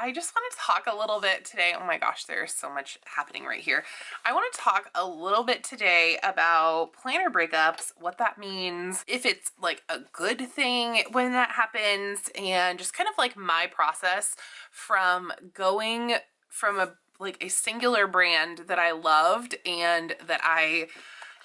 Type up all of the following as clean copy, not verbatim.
I just want to talk a little bit today. Oh my gosh, there's so much happening right here. I want to talk a little bit today about planner breakups, what that means, if it's like a good thing when that happens, and just kind of like my process from going from a singular brand that I loved and that I,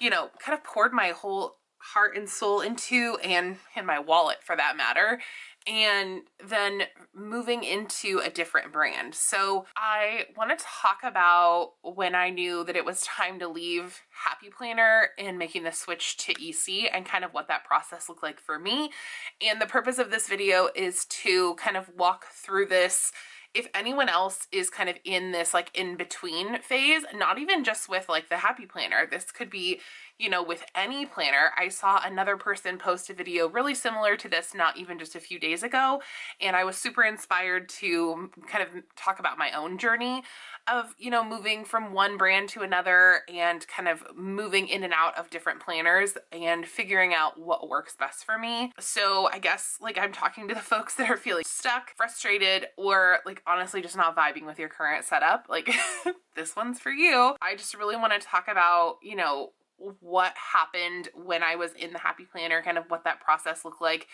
kind of poured my whole heart and soul into, and my wallet for that matter, and then moving into a different brand. So I want to talk about when I knew that it was time to leave Happy Planner and making the switch to EC, and kind of what that process looked like for me. And the purpose of this video is to kind of walk through this if anyone else is kind of in this like in between phase, not even just with like the Happy Planner. This could be, with any planner. I saw another person post a video really similar to this not even just a few days ago, and I was super inspired to kind of talk about my own journey of, moving from one brand to another and kind of moving in and out of different planners and figuring out what works best for me. So I guess like I'm talking to the folks that are feeling stuck, frustrated, or like honestly just not vibing with your current setup. Like this one's for you. I just really want to talk about, what happened when I was in the Happy Planner, kind of what that process looked like,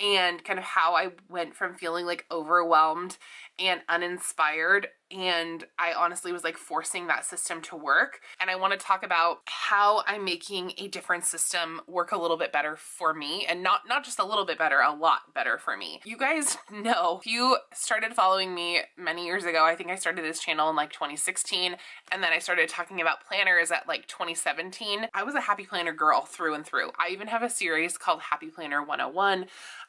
and kind of how I went from feeling like overwhelmed and uninspired, and I honestly was like forcing that system to work. And I want to talk about how I'm making a different system work a little bit better for me, and not just a little bit better, a lot better for me. You guys know, if you started following me many years ago, I think I started this channel in like 2016, and then I started talking about planners at like 2017. I was a Happy Planner girl through and through. I even have a series called Happy Planner 101.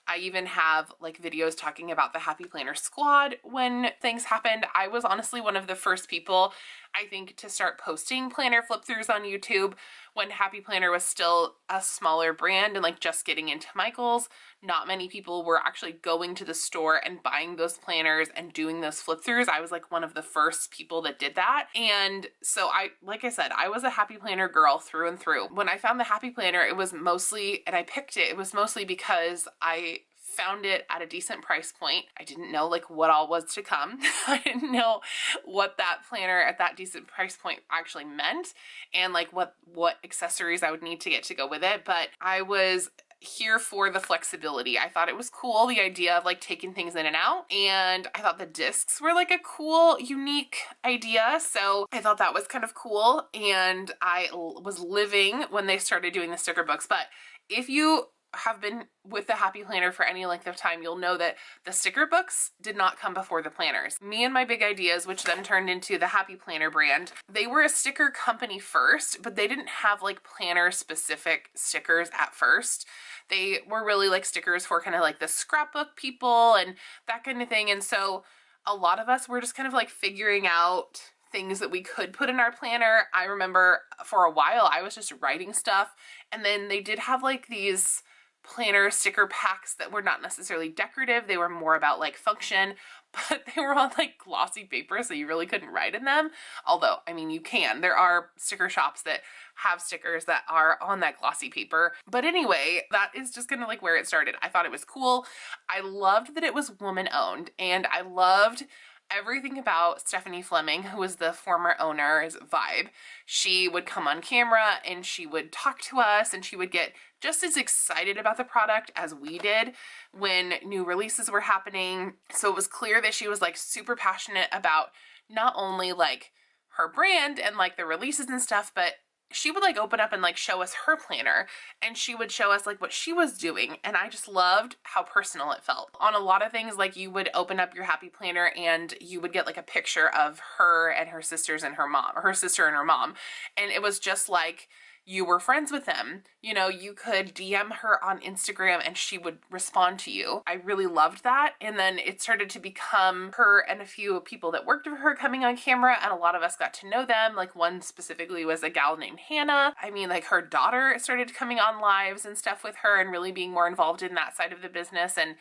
I even have like videos talking about the Happy Planner squad when things happened. I was honestly one of the first people, I think, to start posting planner flip throughs on YouTube when Happy Planner was still a smaller brand and like just getting into Michael's. Not many people were actually going to the store and buying those planners and doing those flip throughs. I was like one of the first people that did that. And so like I said, I was a Happy Planner girl through and through. When I found the Happy Planner, it was mostly, and I picked it was mostly because I found it at a decent price point. I didn't know like what all was to come. I didn't know what that planner at that decent price point actually meant, and like what accessories I would need to get to go with it. But I was here for the flexibility. I thought it was cool, the idea of like taking things in and out, and I thought the discs were like a cool, unique idea. So I thought that was kind of cool, and I was living when they started doing the sticker books. But if you have been with the Happy Planner for any length of time, you'll know that the sticker books did not come before the planners. Me and my big ideas, which then turned into the Happy Planner brand, they were a sticker company first, but they didn't have like planner specific stickers at first. They were really like stickers for kind of like the scrapbook people and that kind of thing. And so a lot of us were just kind of like figuring out things that we could put in our planner. I remember for a while I was just writing stuff, and then they did have like these planner sticker packs that were not necessarily decorative. They were more about like function, but they were on like glossy paper, so you really couldn't write in them. Although, I mean, you can. There are sticker shops that have stickers that are on that glossy paper. But anyway, that is just kind of like where it started. I thought it was cool. I loved that it was woman owned, and I loved everything about Stephanie Fleming, who was the former owner's vibe. She would come on camera and she would talk to us, and she would get just as excited about the product as we did when new releases were happening. So it was clear that she was like super passionate about not only like her brand and like the releases and stuff, but she would like open up and like show us her planner, and she would show us like what she was doing. And I just loved how personal it felt. On a lot of things, like you would open up your Happy Planner and you would get like a picture of her and her sisters and her mom, or her sister and her mom. And it was just like you were friends with them. You could DM her on Instagram and she would respond to you. I really loved that. And then it started to become her and a few people that worked with her coming on camera, and a lot of us got to know them. Like one specifically was a gal named Hannah. I mean, like her daughter started coming on lives and stuff with her and really being more involved in that side of the business. And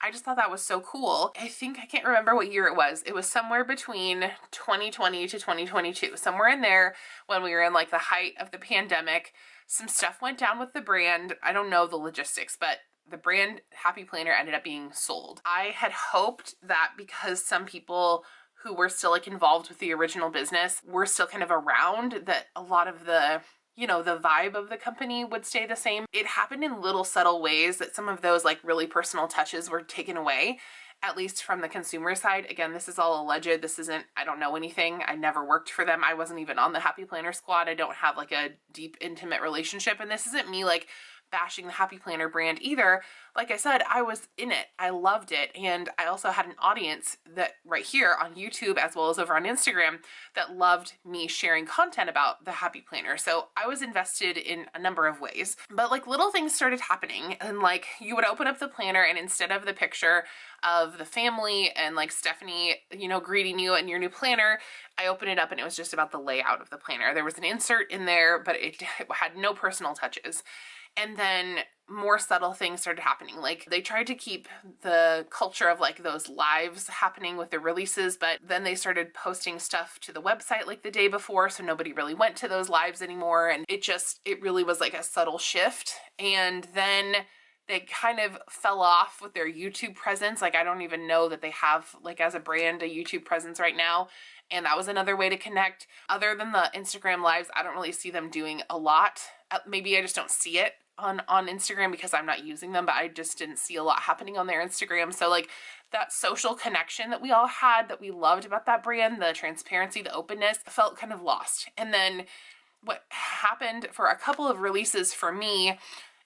I just thought that was so cool. I can't remember what year it was. It was somewhere between 2020 to 2022, somewhere in there when we were in like the height of the pandemic. Some stuff went down with the brand. I don't know the logistics, but the brand Happy Planner ended up being sold. I had hoped that because some people who were still like involved with the original business were still kind of around, that a lot of the the vibe of the company would stay the same. It happened in little subtle ways that some of those like really personal touches were taken away, at least from the consumer side. Again, this is all alleged. This isn't, I don't know anything. I never worked for them. I wasn't even on the Happy Planner squad. I don't have like a deep, intimate relationship. And this isn't me like bashing the Happy Planner brand either. Like I said, I was in it. I loved it. And I also had an audience that right here on YouTube, as well as over on Instagram, that loved me sharing content about the Happy Planner. So I was invested in a number of ways, but like little things started happening, and like you would open up the planner, and instead of the picture of the family and like Stephanie, greeting you and your new planner, I opened it up and it was just about the layout of the planner. There was an insert in there, but it had no personal touches. And then more subtle things started happening. Like they tried to keep the culture of like those lives happening with the releases, but then they started posting stuff to the website like the day before, so nobody really went to those lives anymore. And it really was like a subtle shift. And then they kind of fell off with their YouTube presence. Like I don't even know that they have like as a brand a YouTube presence right now. And that was another way to connect. Other than the Instagram lives, I don't really see them doing a lot. Maybe I just don't see it on Instagram because I'm not using them, but I just didn't see a lot happening on their Instagram. So like that social connection that we all had, that we loved about that brand, the transparency, the openness, felt kind of lost. And then what happened for a couple of releases for me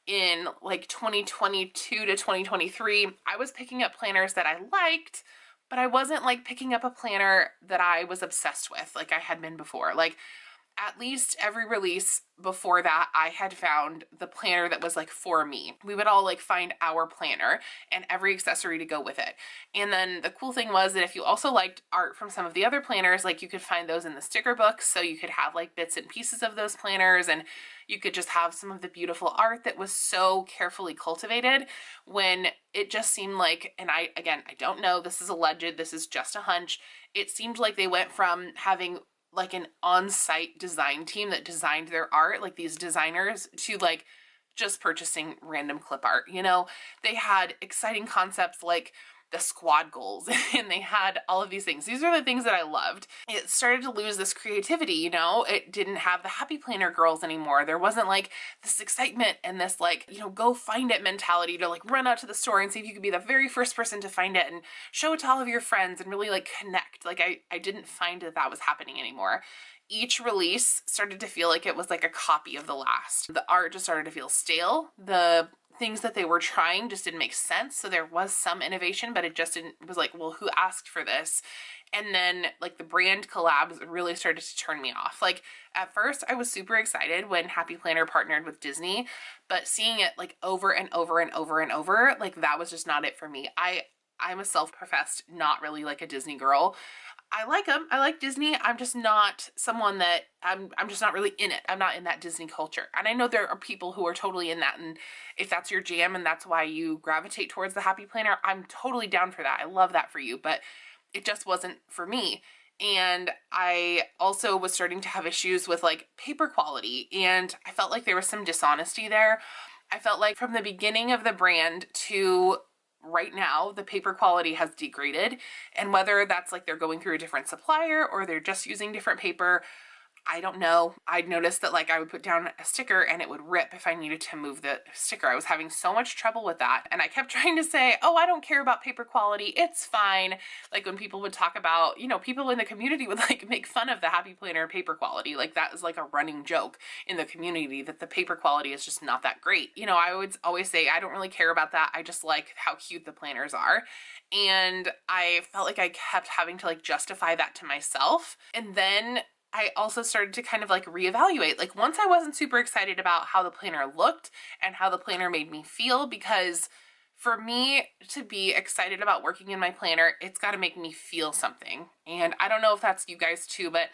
in like 2022 to 2023, I was picking up planners that I liked, but I wasn't like picking up a planner that I was obsessed with like I had been before. Like at least every release before that, I had found the planner that was like for me. We would all like find our planner and every accessory to go with it. And then the cool thing was that if you also liked art from some of the other planners, like you could find those in the sticker books. So you could have like bits and pieces of those planners, and you could just have some of the beautiful art that was so carefully cultivated, when it just seemed like, and I don't know, this is alleged, this is just a hunch. It seemed like they went from having like an on-site design team that designed their art, like these designers, to like just purchasing random clip art. They had exciting concepts like the squad goals and they had all of these things. These are the things that I loved. It started to lose this creativity, it didn't have the Happy Planner girls anymore. There wasn't like this excitement and this like, go find it mentality to like run out to the store and see if you could be the very first person to find it and show it to all of your friends and really like connect. Like I didn't find that was happening anymore. Each release started to feel like it was like a copy of the last. The art just started to feel stale. The things that they were trying just didn't make sense. So there was some innovation, but it was like, well, who asked for this? And then like the brand collabs really started to turn me off. Like at first I was super excited when Happy Planner partnered with Disney, but seeing it like over and over and over and over, like that was just not it for me. I'm a self-professed not really like a Disney girl. I like them. I like Disney. I'm just not someone that I'm just not really in it. I'm not in that Disney culture. And I know there are people who are totally in that. And if that's your jam and that's why you gravitate towards the Happy Planner, I'm totally down for that. I love that for you, but it just wasn't for me. And I also was starting to have issues with like paper quality, and I felt like there was some dishonesty there. I felt like from the beginning of the brand to right now, the paper quality has degraded, and whether that's like they're going through a different supplier or they're just using different paper, I don't know. I'd noticed that like I would put down a sticker and it would rip if I needed to move the sticker. I was having so much trouble with that. And I kept trying to say, oh, I don't care about paper quality. It's fine. Like when people would talk about, people in the community would like make fun of the Happy Planner paper quality. Like that is like a running joke in the community that the paper quality is just not that great. I would always say, I don't really care about that. I just like how cute the planners are. And I felt like I kept having to like justify that to myself. And then I also started to kind of like reevaluate. Like once I wasn't super excited about how the planner looked and how the planner made me feel, because for me to be excited about working in my planner, it's got to make me feel something. And I don't know if that's you guys too, but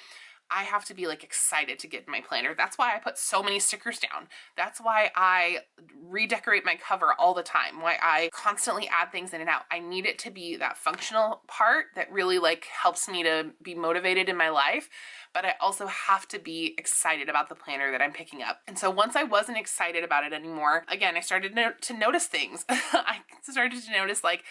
I have to be like excited to get in my planner. That's why I put so many stickers down. That's why I redecorate my cover all the time, why I constantly add things in and out. I need it to be that functional part that really like helps me to be motivated in my life, but I also have to be excited about the planner that I'm picking up. And so once I wasn't excited about it anymore, again, I started to notice things. I started to notice like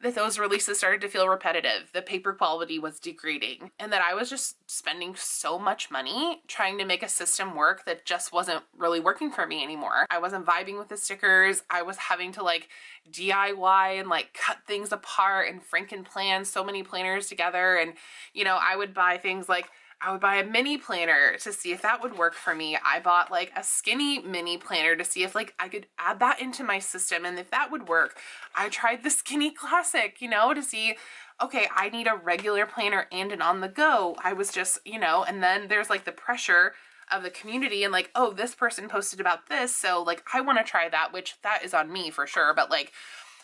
that those releases started to feel repetitive, the paper quality was degrading, and that I was just spending so much money trying to make a system work that just wasn't really working for me anymore. I wasn't vibing with the stickers. I was having to like DIY and like cut things apart and franken plan so many planners together. And, you know, I would buy things like I would buy a mini planner to see if that would work for me. I bought like a skinny mini planner to see if like I could add that into my system and if that would work. I tried the skinny classic, you know, to see, okay, I need a regular planner and an on the go. I was just, you know, and then there's like the pressure of the community and like, oh, this person posted about this, so like I want to try that, which that is on me for sure. But like,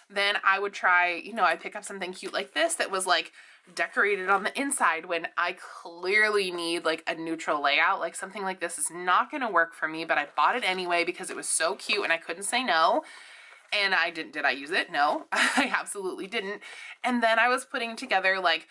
then I would try, you know, I'd pick up something cute like this that was like decorated on the inside when I clearly need like a neutral layout. Like something like this is not going to work for me, but I bought it anyway because it was so cute and I couldn't say no. And did I use it? No, I absolutely didn't. And then I was putting together like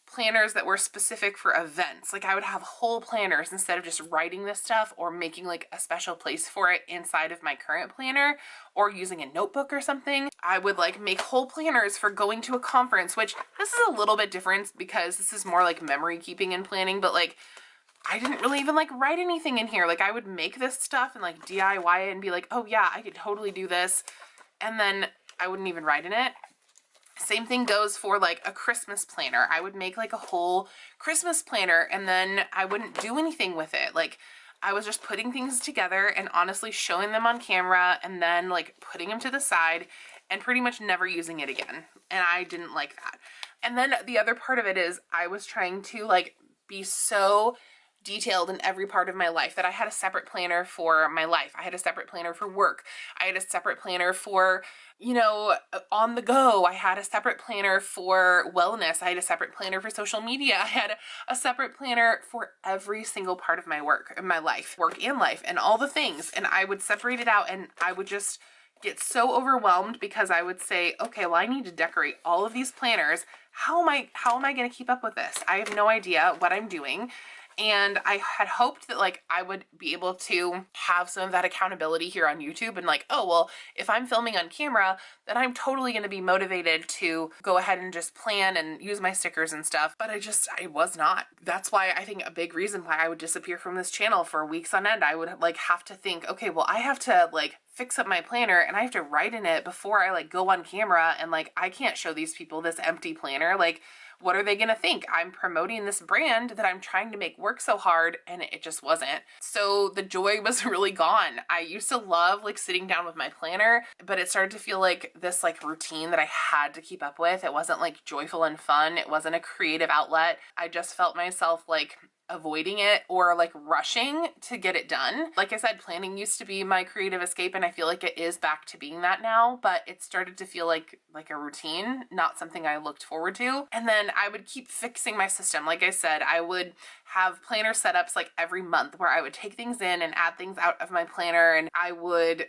planners that were specific for events. Like I would have whole planners instead of just writing this stuff or making like a special place for it inside of my current planner or using a notebook or something. I would like make whole planners for going to a conference, which this is a little bit different because this is more like memory keeping and planning, but like I didn't really even like write anything in here. Like I would make this stuff and like DIY it and be like, oh yeah, I could totally do this. And then I wouldn't even write in it. Same thing goes for like a Christmas planner. I would make like a whole Christmas planner and then I wouldn't do anything with it. Like I was just putting things together and honestly showing them on camera and then like putting them to the side and pretty much never using it again. And I didn't like that. And then the other part of it is I was trying to like be so detailed in every part of my life that I had a separate planner for my life. I had a separate planner for work. I had a separate planner for, you know, on the go. I had a separate planner for wellness. I had a separate planner for social media. I had a separate planner for every single part of my work and life and all the things. And I would separate it out and I would just get so overwhelmed because I would say, okay, well, I need to decorate all of these planners. How am I going to keep up with this? I have no idea what I'm doing. And I had hoped that like I would be able to have some of that accountability here on YouTube and like, oh, well, if I'm filming on camera, then I'm totally going to be motivated to go ahead and just plan and use my stickers and stuff. But I was not. That's why I think a big reason why I would disappear from this channel for weeks on end. I would like have to think, okay, well, I have to like fix up my planner and I have to write in it before I like go on camera. And like, I can't show these people this empty planner. Like, what are they going to think? I'm promoting this brand that I'm trying to make work so hard and it just wasn't. So the joy was really gone. I used to love like sitting down with my planner, but it started to feel like this like routine that I had to keep up with. It wasn't like joyful and fun. It wasn't a creative outlet. I just felt myself like avoiding it or like rushing to get it done. Like I said, planning used to be my creative escape and I feel like it is back to being that now, but it started to feel like a routine, not something I looked forward to. And then I would keep fixing my system. Like I said, I would have planner setups like every month where I would take things in and add things out of my planner and I would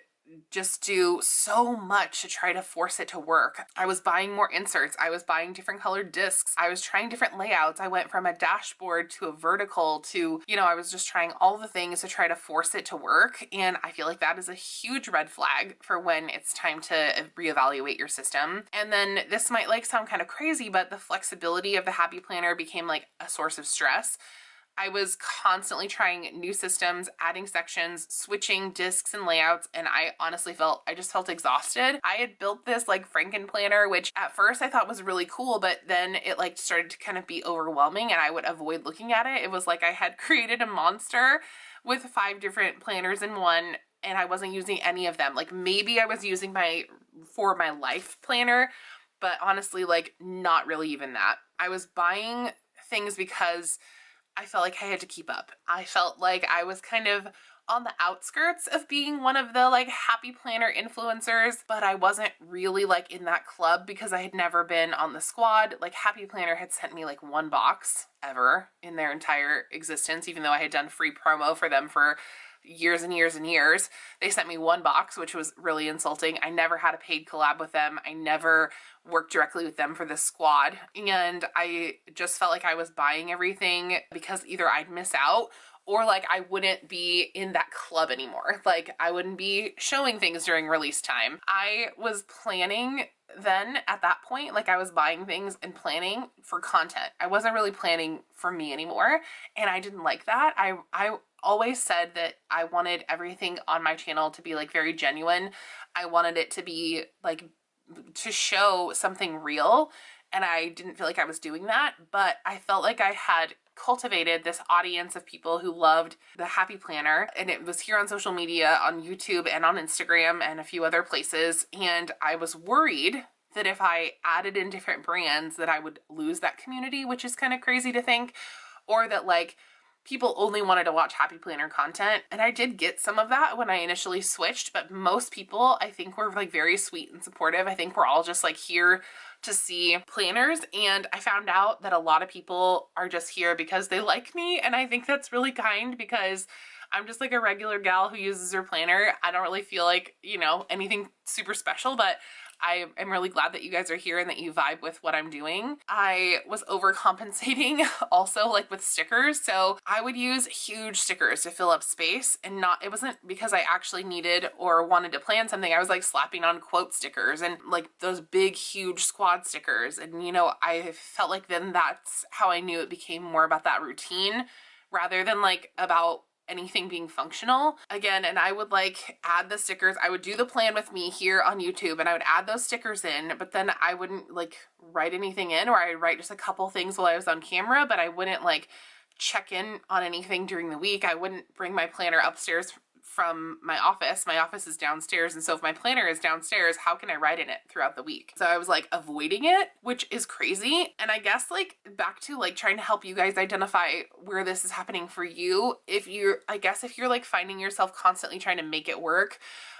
just do so much to try to force it to work. I was buying more inserts. I was buying different colored discs. I was trying different layouts. I went from a dashboard to a vertical to, you know, I was just trying all the things to try to force it to work. And I feel like that is a huge red flag for when it's time to reevaluate your system. And then this might like sound kind of crazy, but the flexibility of the Happy Planner became like a source of stress. I was constantly trying new systems, adding sections, switching discs and layouts, and I honestly just felt exhausted. I had built this like Franken planner, which at first I thought was really cool, but then it like started to kind of be overwhelming and I would avoid looking at it. It was like I had created a monster with 5 different planners in one and I wasn't using any of them. Like maybe I was using for my life planner, but honestly, like not really even that. I was buying things because I felt like I had to keep up. I felt like I was kind of on the outskirts of being one of the like happy planner influencers, but I wasn't really like in that club because I had never been on the squad. Like Happy Planner had sent me like one box ever in their entire existence, even though I had done free promo for them for years and years and years. They sent me one box, which was really insulting. I never had a paid collab with them. I never worked directly with them for the squad. And I just felt like I was buying everything because either I'd miss out or like I wouldn't be in that club anymore. Like I wouldn't be showing things during release time. I was planning then at that point, like I was buying things and planning for content. I wasn't really planning for me anymore. And I didn't like that. I always said that I wanted everything on my channel to be like very genuine. I wanted it to be like to show something real. And I didn't feel like I was doing that, but I felt like I had cultivated this audience of people who loved the Happy Planner, and it was here on social media, on YouTube and on Instagram and a few other places. And I was worried that if I added in different brands that I would lose that community, which is kind of crazy to think, or that like people only wanted to watch Happy Planner content. And I did get some of that when I initially switched, but most people I think were like very sweet and supportive. I think we're all just like here to see planners, and I found out that a lot of people are just here because they like me, and I think that's really kind because I'm just like a regular gal who uses her planner. I don't really feel like, you know, anything super special, but I am really glad that you guys are here and that you vibe with what I'm doing. I was overcompensating also like with stickers. So I would use huge stickers to fill up space, and it wasn't because I actually needed or wanted to plan something. I was like slapping on quote stickers and like those big, huge squad stickers. And, you know, I felt like then that's how I knew it became more about that routine rather than like about anything being functional again. And I would like add the stickers. I would do the plan with me here on YouTube and I would add those stickers in, but then I wouldn't like write anything in, or I'd write just a couple things while I was on camera, but I wouldn't like check in on anything during the week. I wouldn't bring my planner upstairs from my office. My office is downstairs, and so if my planner is downstairs, how can I write in it throughout the week? So I was like avoiding it, which is crazy. And I guess like back to like trying to help you guys identify where this is happening for you. If you're like finding yourself constantly trying to make it work,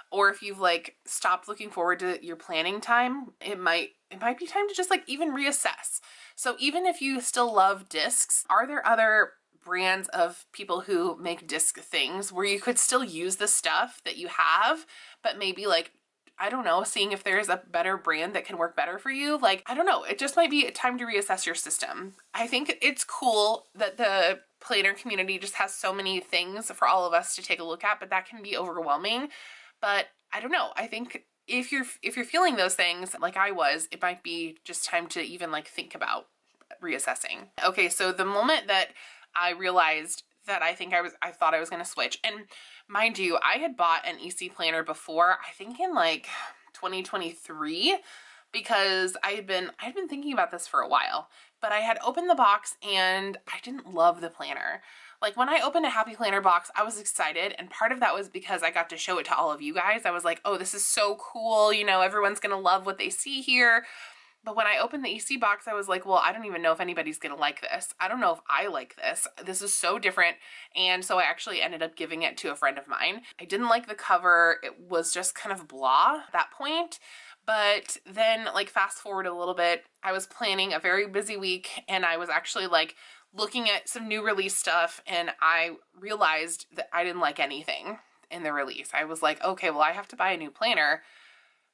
or if you've like stopped looking forward to your planning time, it might be time to just like even reassess. So even if you still love discs, are there other brands of people who make disc things where you could still use the stuff that you have, but maybe like, I don't know, seeing if there's a better brand that can work better for you? Like, I don't know, it just might be a time to reassess your system. I think it's cool that the planner community just has so many things for all of us to take a look at, but that can be overwhelming. But I don't know, I think if you're feeling those things like I was, it might be just time to even like think about reassessing. Okay, so the moment that I realized that I thought I was going to switch. And mind you, I had bought an EC planner before, I think in like 2023, because I had been thinking about this for a while, but I had opened the box and I didn't love the planner. Like when I opened a Happy Planner box, I was excited. And part of that was because I got to show it to all of you guys. I was like, oh, this is so cool. You know, everyone's going to love what they see here. But when I opened the EC box, I was like, well, I don't even know if anybody's going to like this. I don't know if I like this. This is so different. And so I actually ended up giving it to a friend of mine. I didn't like the cover. It was just kind of blah at that point. But then like fast forward a little bit, I was planning a very busy week and I was actually like looking at some new release stuff, and I realized that I didn't like anything in the release. I was like, okay, well, I have to buy a new planner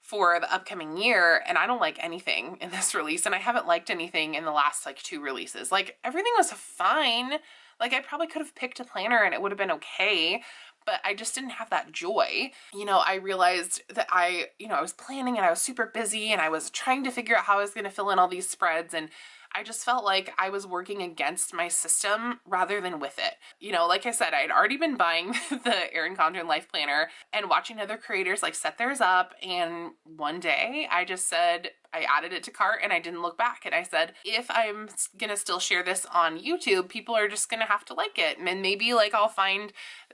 for the upcoming year, and I don't like anything in this release, and I haven't liked anything in the last like 2 releases. Like everything was fine. Like I probably could have picked a planner and it would have been okay, but I just didn't have that joy. You know, I realized that I was planning and I was super busy and I was trying to figure out how I was going to fill in all these spreads, and I just felt like I was working against my system rather than with it. You know, like I said, I had already been buying the Erin Condren Life Planner and watching other creators like set theirs up. And one day I just said, I added it to cart and I didn't look back. And I said, if I'm gonna still share this on YouTube, people are just gonna have to like it. And maybe like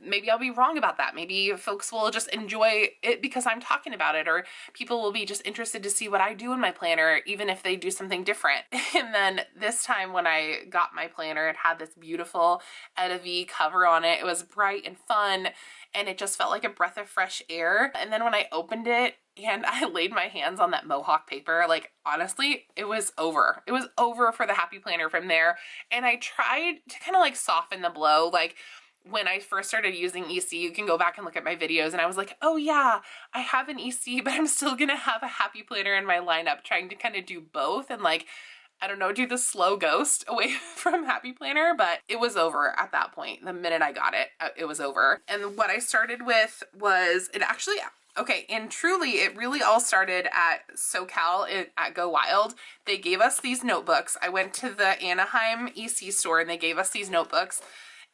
maybe I'll be wrong about that. Maybe folks will just enjoy it because I'm talking about it, or people will be just interested to see what I do in my planner, even if they do something different. And then this time when I got my planner, it had this beautiful Etta V cover on it. It was bright and fun, and it just felt like a breath of fresh air. And then when I opened it and I laid my hands on that Mohawk paper, like honestly, it was over. It was over for the Happy Planner from there. And I tried to kind of like soften the blow. Like when I first started using EC, you can go back and look at my videos, and I was like, oh yeah, I have an EC, but I'm still gonna have a Happy Planner in my lineup, trying to kind of do both and like, I don't know, do the slow ghost away from Happy Planner. But it was over at that point. The minute I got it, it was over. And what I started with was, it actually, okay, and truly, it really all started at SoCal at Go Wild. They gave us these notebooks. I went to the Anaheim EC store and they gave us these notebooks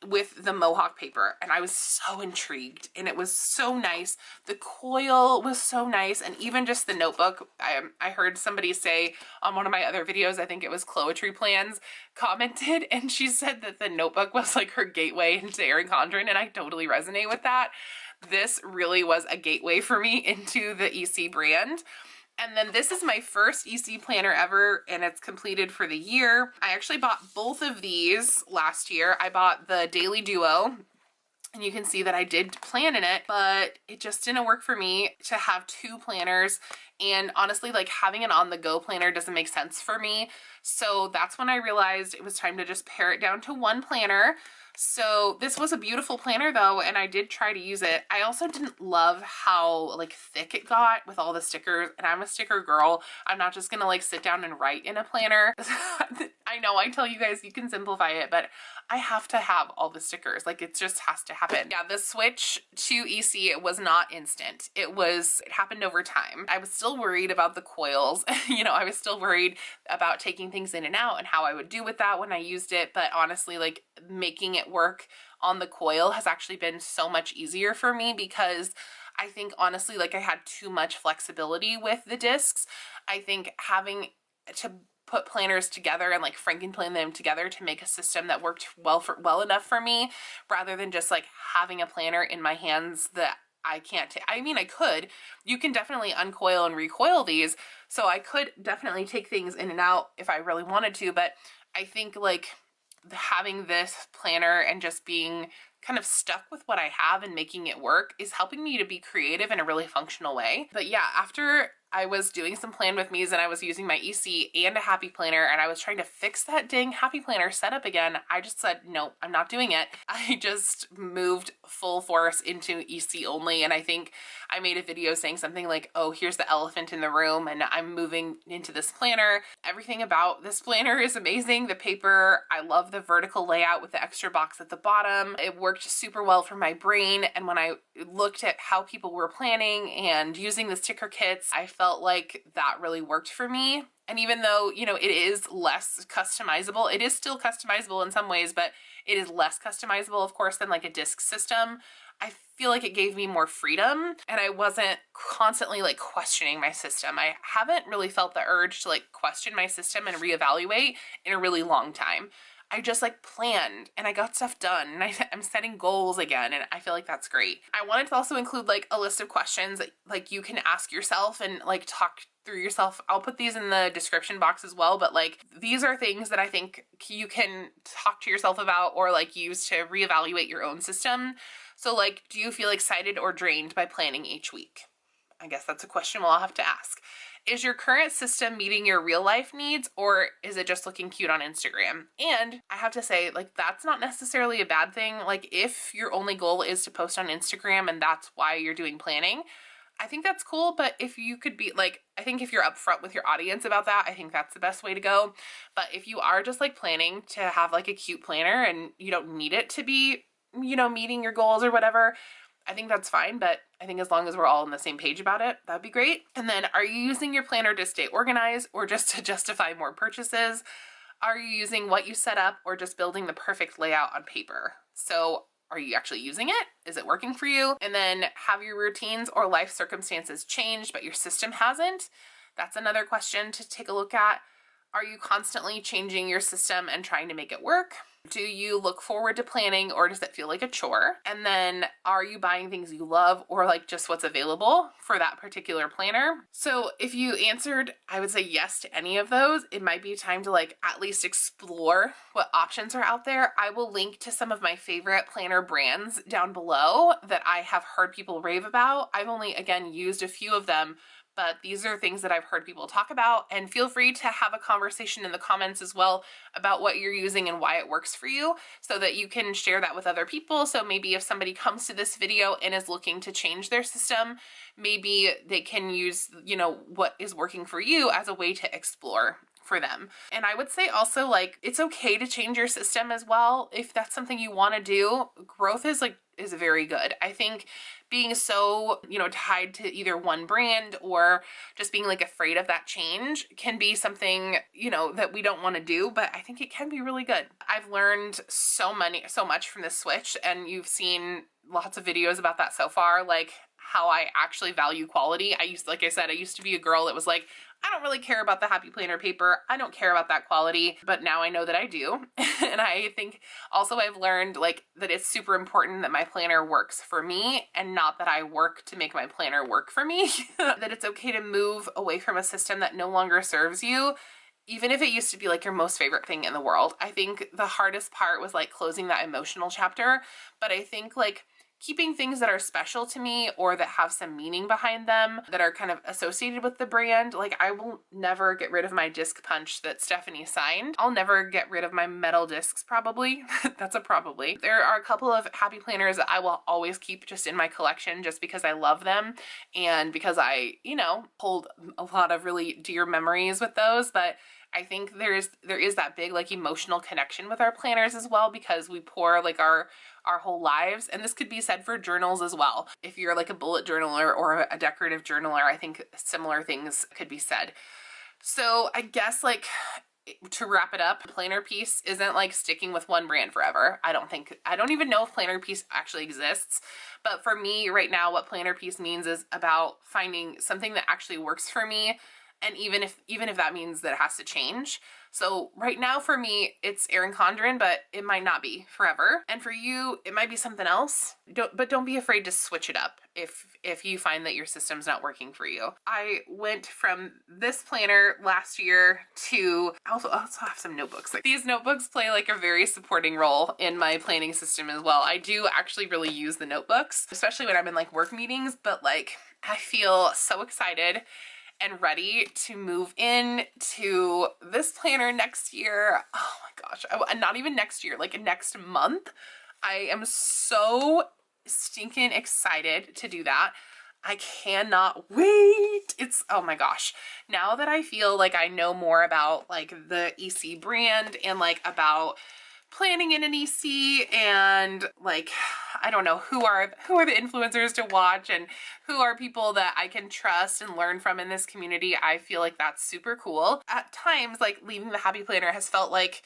with the Mohawk paper, and I was so intrigued, and it was so nice. The coil was so nice, and even just the notebook. I heard somebody say on one of my other videos, I think it was Cloetry Plans, commented, and she said that the notebook was like her gateway into Erin Condren, and I totally resonate with that. This really was a gateway for me into the EC brand. And then this is my first EC planner ever, and it's completed for the year. I actually bought both of these last year. I bought the Daily Duo, and you can see that I did plan in it, but it just didn't work for me to have two planners. And honestly, like having an on-the-go planner doesn't make sense for me. So that's when I realized it was time to just pare it down to one planner. So this was a beautiful planner though, and I did try to use it. I also didn't love how like thick it got with all the stickers, and I'm a sticker girl. I'm not just gonna like sit down and write in a planner. I know I tell you guys you can simplify it, but I have to have all the stickers. Like it just has to happen. Yeah, the switch to EC, it was not instant. It happened over time. I was still worried about the coils. You know, I was still worried about taking things in and out and how I would do with that when I used it. But honestly, like making it work on the coil has actually been so much easier for me, because I think honestly, like I had too much flexibility with the discs. I think having to put planners together and like Frankenplan them together to make a system that worked well enough for me, rather than just like having a planner in my hands that I can't take. I mean, I could. You can definitely uncoil and recoil these, so I could definitely take things in and out if I really wanted to, but I think like having this planner and just being kind of stuck with what I have and making it work is helping me to be creative in a really functional way. But yeah, after I was doing some plan with me's and I was using my EC and a Happy Planner, and I was trying to fix that dang Happy Planner setup again, I just said, no, I'm not doing it. I just moved full force into EC only. And I think I made a video saying something like, oh, here's the elephant in the room, and I'm moving into this planner. Everything about this planner is amazing. The paper, I love the vertical layout with the extra box at the bottom. It worked super well for my brain. And when I looked at how people were planning and using the sticker kits, I felt like that really worked for me. And even though, you know, it is less customizable, it is still customizable in some ways, but it is less customizable, of course, than like a disc system. I feel like it gave me more freedom, and I wasn't constantly like questioning my system. I haven't really felt the urge to like question my system and reevaluate in a really long time. I just like planned and I got stuff done, and I'm setting goals again, and I feel like that's great. I wanted to also include like a list of questions that like you can ask yourself and like talk through yourself. I'll put these in the description box as well, but like these are things that I think you can talk to yourself about or like use to reevaluate your own system. So like, do you feel excited or drained by planning each week? I guess that's a question we'll all have to ask. Is your current system meeting your real life needs, or is it just looking cute on Instagram? And I have to say, like, that's not necessarily a bad thing. Like, if your only goal is to post on Instagram and that's why you're doing planning, I think that's cool. But if you could be like, I think if you're upfront with your audience about that, I think that's the best way to go. But if you are just like planning to have like a cute planner and you don't need it to be, you know, meeting your goals or whatever, I think that's fine. But I think as long as we're all on the same page about it, that'd be great. And then, are you using your planner to stay organized or just to justify more purchases? Are you using what you set up or just building the perfect layout on paper? So are you actually using it? Is it working for you? And then, have your routines or life circumstances changed but your system hasn't? That's another question to take a look at. Are you constantly changing your system and trying to make it work? Do you look forward to planning, or does it feel like a chore? And then are you buying things you love, or like just what's available for that particular planner? So if you answered, I would say yes to any of those, it might be time to like at least explore what options are out there. I will link to some of my favorite planner brands down below that I have heard people rave about. I've only, again, used a few of them, but these are things that I've heard people talk about, and feel free to have a conversation in the comments as well about what you're using and why it works for you, so that you can share that with other people. So maybe if somebody comes to this video and is looking to change their system, maybe they can use, you know, what is working for you as a way to explore for them. And I would say also, like, it's okay to change your system as well if that's something you want to do. Growth is very good. I think being so, you know, tied to either one brand or just being like afraid of that change can be something, you know, that we don't want to do, but I think it can be really good. I've learned so much from this switch, and you've seen lots of videos about that so far, like how I actually value quality. Like I said, I used to be a girl that was like, I don't really care about the Happy Planner paper. I don't care about that quality, but now I know that I do. And I think also I've learned like that it's super important that my planner works for me and not that I work to make my planner work for me. That it's okay to move away from a system that no longer serves you, even if it used to be like your most favorite thing in the world. I think the hardest part was like closing that emotional chapter, but I think like keeping things that are special to me or that have some meaning behind them that are kind of associated with the brand. Like, I will never get rid of my disc punch that Stephanie signed. I'll never get rid of my metal discs, probably. That's a probably. There are a couple of Happy Planners that I will always keep just in my collection just because I love them and because I, you know, hold a lot of really dear memories with those. But I think there is that big like emotional connection with our planners as well, because we pour like our whole lives. And this could be said for journals as well. If you're like a bullet journaler or a decorative journaler, I think similar things could be said. So I guess like to wrap it up, planner piece isn't like sticking with one brand forever. I don't even know if planner piece actually exists. But for me right now, what planner piece means is about finding something that actually works for me. And even if that means that it has to change. So right now for me, it's Erin Condren, but it might not be forever. And for you, it might be something else. Don't be afraid to switch it up if you find that your system's not working for you. I went from this planner last year to I also have some notebooks. Like, these notebooks play like a very supporting role in my planning system as well. I do actually really use the notebooks, especially when I'm in like work meetings, but like I feel so excited and ready to move in to this planner next year. Oh my gosh, not even next year, like next month. I am so stinking excited to do that. I cannot wait. Oh my gosh. Now that I feel like I know more about like the EC brand and like about planning in an EC and like, I don't know, who are the influencers to watch and who are people that I can trust and learn from in this community, I feel like that's super cool. At times, like leaving the Happy Planner has felt like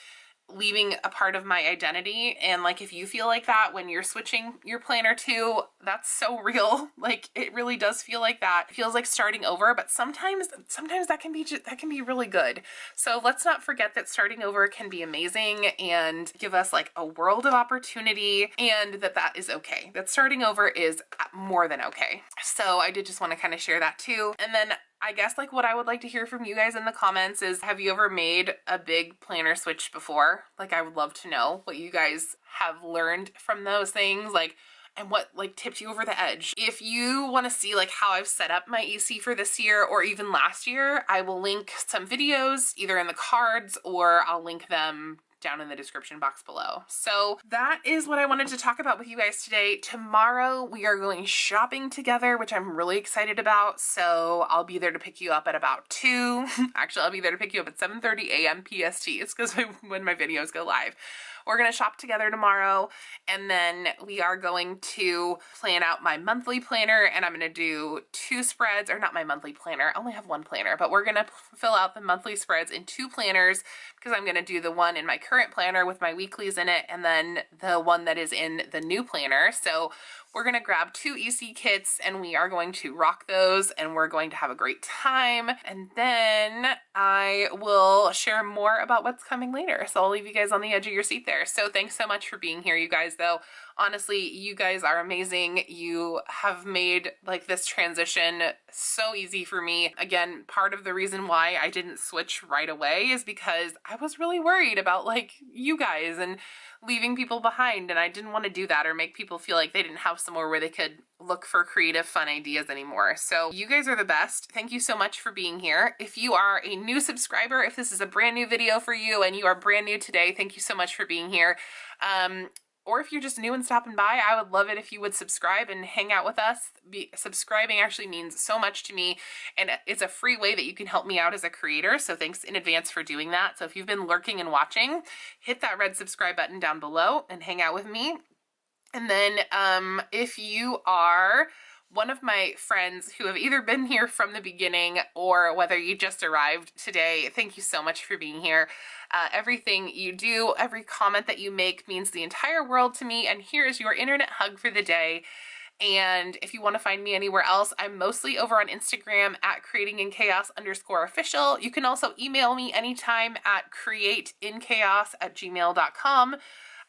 leaving a part of my identity, and like if you feel like that when you're switching your planner too, that's so real. Like it really does feel like that. It feels like starting over, but sometimes that can be really good. So let's not forget that starting over can be amazing and give us like a world of opportunity, and that is okay. That starting over is more than okay. So I did just want to kind of share that too. And then I guess like what I would like to hear from you guys in the comments is, have you ever made a big planner switch before? Like, I would love to know what you guys have learned from those things, like, and what like tipped you over the edge. If you want to see like how I've set up my EC for this year or even last year, I will link some videos either in the cards or I'll link them down in the description box below. So that is what I wanted to talk about with you guys today. Tomorrow we are going shopping together, which I'm really excited about. So I'll be there to pick you up at about 2. Actually, I'll be there to pick you up at 7:30 a.m. PST. It's because when my videos go live. We're going to shop together tomorrow, and then we are going to plan out my monthly planner, and I'm going to do 2 spreads, or not my monthly planner, I only have 1 planner, but we're going to fill out the monthly spreads in 2 planners, because I'm going to do the one in my current planner with my weeklies in it, and then the one that is in the new planner. So We're going to grab 2 EC kits and we are going to rock those and we're going to have a great time. And then I will share more about what's coming later. So I'll leave you guys on the edge of your seat there. So thanks so much for being here, you guys, though. Honestly, you guys are amazing. You have made like this transition so easy for me. Again, part of the reason why I didn't switch right away is because I was really worried about like you guys and leaving people behind, and I didn't want to do that or make people feel like they didn't have somewhere where they could look for creative, fun ideas anymore. So you guys are the best. Thank you so much for being here. If you are a new subscriber, if this is a brand new video for you and you are brand new today, thank you so much for being here. Or if you're just new and stopping by, I would love it if you would subscribe and hang out with us. Subscribing actually means so much to me, and it's a free way that you can help me out as a creator, so thanks in advance for doing that. So if you've been lurking and watching, hit that red subscribe button down below and hang out with me. And then if you are one of my friends who have either been here from the beginning or whether you just arrived today, thank you so much for being here. Everything you do, every comment that you make means the entire world to me, and here is your internet hug for the day. And if you want to find me anywhere else, I'm mostly over on Instagram at creatinginchaos_official. You can also email me anytime at createinchaos@gmail.com.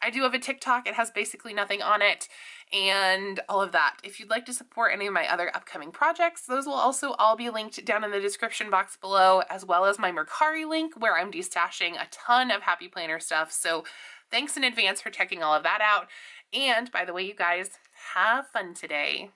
I do have a TikTok. It has basically nothing on it and all of that. If you'd like to support any of my other upcoming projects, those will also all be linked down in the description box below, as well as my Mercari link where I'm destashing a ton of Happy Planner stuff. So thanks in advance for checking all of that out. And by the way, you guys, have fun today.